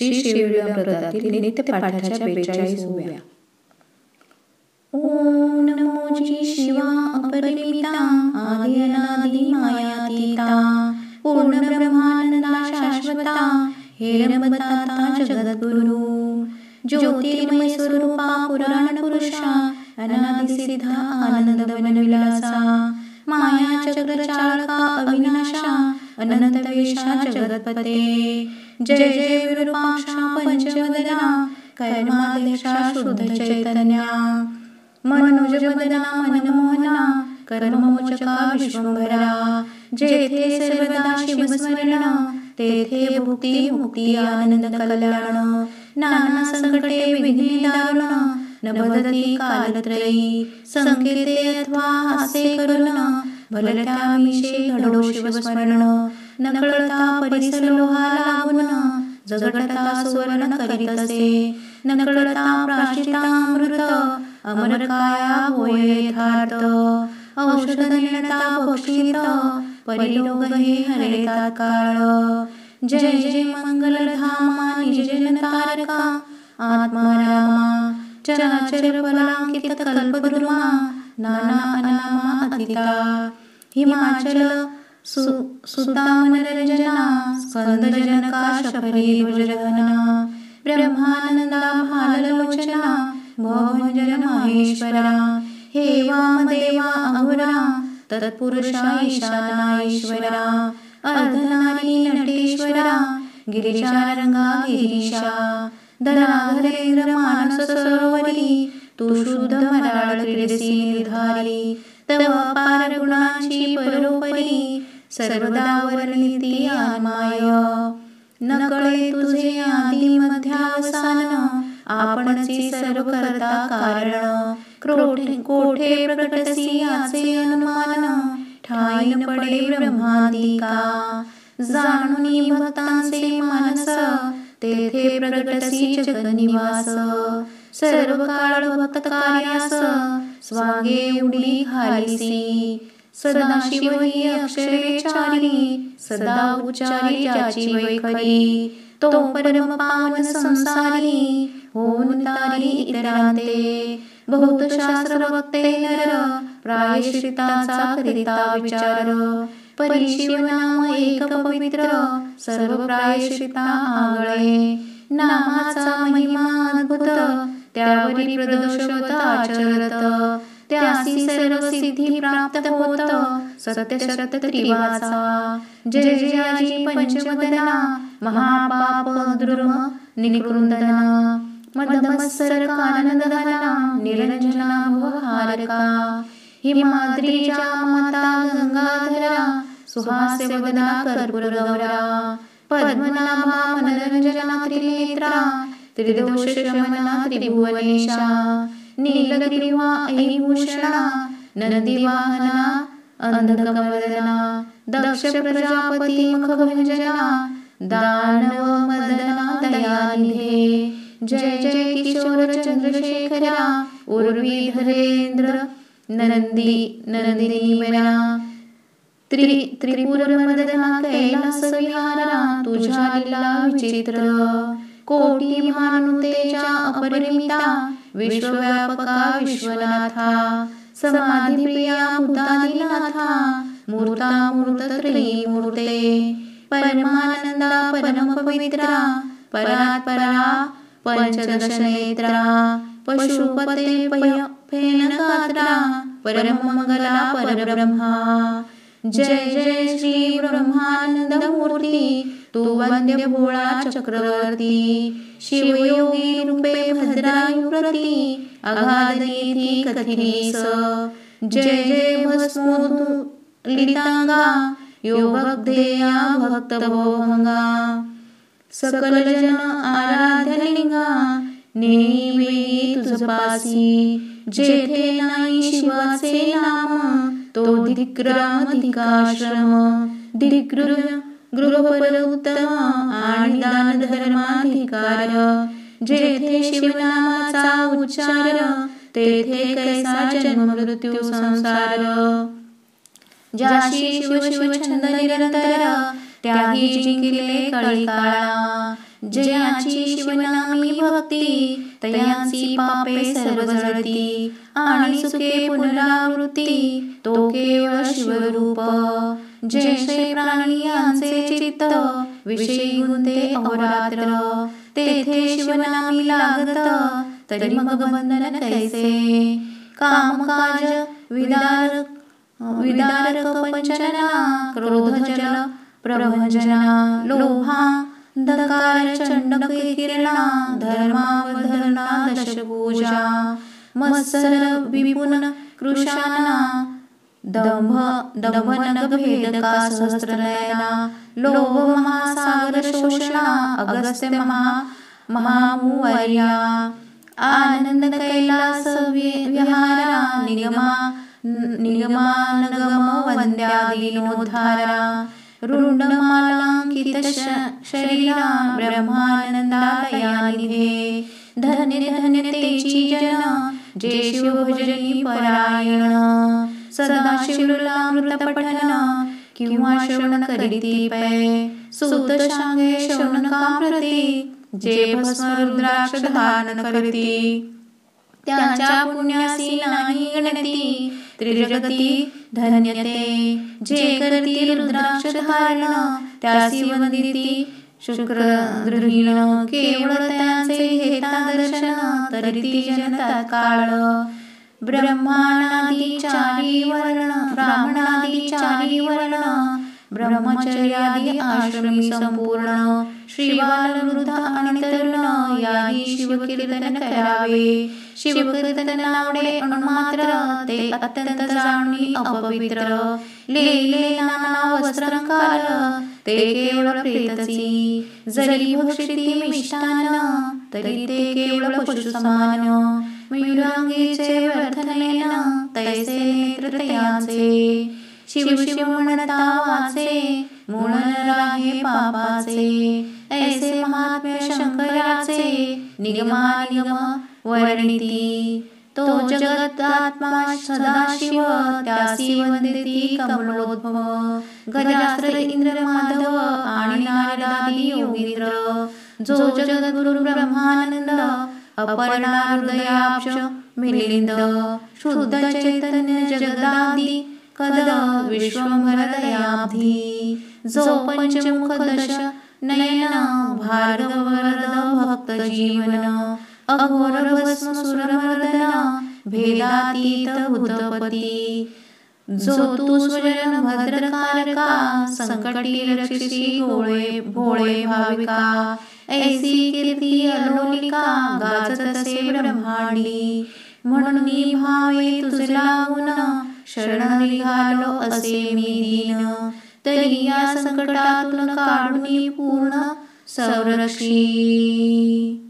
श्री शिवप्रदातील नित्यपाठाच्या 42 ओव्या. ओम नमो जी शिवा अपरिमिता आदि अनादि मायातीता पूर्ण ब्रह्मानंदा शाश्वता हेरमदाता जगद्गुरु ज्योतिर्मय स्वरूपा पुराण पुरुषा अनादि सिद्धा आनंद वनविलासा माया चक्र चालका अविनाशा अनंत वेशा जगतपते जय जय विरूपाक्षा पंचवदना कर्माध्यक्षा शुद्ध चैतन्या मनोजवदना मनमोहना कर्ममोचका विश्वंभरा जेथे सर्वदा शिवस्मरण तेथे भुक्ती मुक्ती आनंद कल्याण नाना संकटे विघ्ने दारुण न बदती कालत्रयी संकेते अथवा हासे करुण भलत्यामिषे घडो शिवस्मरण न कळता परिसलोहा लागून जगडता सुवर्ण करीतसे न कळता प्राशितामृत अमर काया होय यथार्थ औषध निर्णता भक्षित परिलोक हे हरे तात्काळ जय जय मंगलधामा निजजन तारका आत्मा रामा चराचर फलांकित कल्पद्रुमा नाना अनामा अतिता हिमाचल सुता मनरंजना स्कंदजनका शफरी ध्वजगना ब्रह्मानंदा भाललोचना भवभंजन माहेश्वरा हे वामदेवा अघोरा तत्पुरुषा ईशाना ईश्वरा अर्धनारी नटेश्वरा गिरिजारंगा गिरीशा धनाधरेंद्र मानस सरोवरी तू शुद्ध मराळ क्रीडसी निर्धारी तव अपार गुणांची परोपरी सर्वदा वर्णिती आत्माय न कळे तुझे आदि मध्यावसान आपणची सर्व करता कारण कोठे प्रकटसी याचे अनुमान ठाईन पडे ब्रह्मादिका जाणूनी भक्तांचे मानस तेथे प्रकटसी जगनिवास सर्व काळ भक्त कार्यास स्वांगे उडी घालिसी सदाशिव ही अक्षरे चारी सदा उच्चारी ज्याची वैखरी तो परम पावन संसारी होऊन तारी इतरांते बहुत शास्त्र वक्ते नर प्रायश्चिताचा करिता विचार परिशिव नाम एक पवित्र सर्व प्रायश्चिता आगळे नामाचा महिमा अद्भुत त्यावरी प्रदोषवत आचरत त्यासी सर्व सिद्धी प्राप्त होत सत्य शत त्रिवाचा जय जयाजी पंचवदना महापाप द्रुम निकृंदना मदमत्सर काननदहना निरंजना भवहारका हिमाद्रीजा माता गंगाधरा सुहास्य वदना कर्पूर गौरा पद्मनाभा मनरंजना त्रिनेत्रा त्रिदोष शमना त्रिभुवनेशा नीलग्रीवा ऐभूषणा नंदीवाहना अंधकमदना दक्ष प्रजापती मुखभंजना दानव मदना दयानिधे जय जय किशोर चंद्रशेखरा उर्वीधरेंद्र नंदिनी बना त्रिपुर मदना कैलास विहारा तुझा लीला विचित्र कोटी भानुतेजा अपरिमिता विश्वव्यापका विश्वनाथा समाधी प्रिया भूतादिनाथा मूर्ता मूर्त त्रिमूर्ते परमानंदा परम पवित्रा परात् परा पंचदश नेत्रा पशुपते फेनगात्रा परम मंगला परब्रह्मा जय जय श्री ब्रह्मानंद मूर्ती तू वंद्य भोळा चक्रवर्ती शिवयोगी रूपे भद्रायुप्रती अगाधनीती कथिरीस जय जय भस्मोद्लितांगा योगधेया भक्तभोभंगा सकल जन आराध्यलिंगा नेई तुझपासी जेथे नाही शिवाचे नाम तो धिक्राम गृहपर उत्तम आणि दान धर्माधिकार जेथे शिवनामाचा उच्चार तेथे कैसा जन्म मृत्यू संसार जाशी शिव शिव छंद निरंतर त्याही जिंकले कळी काळा. जयाची शिवनामी भक्ती तयांची पापे सर्व जळती. आणि सुखे पुनरावृत्ती तो केवळ शिवरूप. जैसे प्राणी यांचे चित्त विषयी गुंते अहोरात्र. तेथे शिवनामी लागत तरी मग बंधन कैसे. कामकाज विदारक पंचना क्रोधजल प्रभंजना. लोभांधकार चंडक किरणा धर्मावधरणा दशभुजा. मत्सर विपुन कृशाना दंभनग भेदका सहस्रनयना. लोभ महासागर शोषणा अगस्त्य महामुवर्या. आनंद कैलास विहारा निगमानगम वंद्यादिनोद्धारा. रुंडमालांकित शरीरा ब्रह्मानंदालयानिधे. धन्य धन्य तेची जन जे शिवभजनी परायण. सदा शिवलीलामृत पठन किंवा श्रवण करीती पै. सूत सांगे श्रवणकाप्रती जे भस्म रुद्राक्ष धारण करती. त्याच्या पुण्यासी नाही गणती त्रिजगती धन्यते. जे करती रुद्राक्ष धारण त्यासी वंदिती शुक्र गृहीण. केवळ त्याचे घेता दर्शन तरिती जन तत्काळ. ब्राह्मणादी चारी वर्ण ब्रह्मचर्यादी आश्रमी संपूर्ण. श्रीबाल वृद्ध आणि तरुण याही शिवकीर्तन करावे. शिवकीर्तन आवडे अणुमात्र ते अत्यंत जाणून अपवित्र. लेले नाना वस्त्रंकार ते केवळ प्रेतसी. जरी भक्षिती मिष्टान्न तरी ते केवळ पशु समान. मयुरांगीचे व्यर्थनेन तैसे नेत्र तयांचे. शिव शिव म्हणता वाचे मूळ राहे पापाचे. ऐसे महात्म्य शंकराचे निगमानिगम वर्णिती. तो जगदात्मा सदाशिव त्यासी वंदिती कमलोद्भव. गजास्त्र इंद्र माधव आणि नारदादी योगींद्र. जो जगद्गुरु ब्रह्मानंद अपर्णा हृदयाब्ज मिलिंद. शुद्ध चैतन्य जगदादी कद विश्वंभरदयाब्धी. जो पंचमुख दश नयन भार्गवरद भक्त जीवन. अघोर भस्म सुरमर्दन भेदातीत भूतपती. जो तू स्वजन भद्रकारका संकटी रक्षिसी भोळे भाविका. ऐसी कीर्ती अलोलिका गाजतसे ब्रह्मांडी. म्हणून भावे तुझे लागून शरण निघालो असे मी दीन. तरी या संकटातून काढून पूर्ण संरक्षी.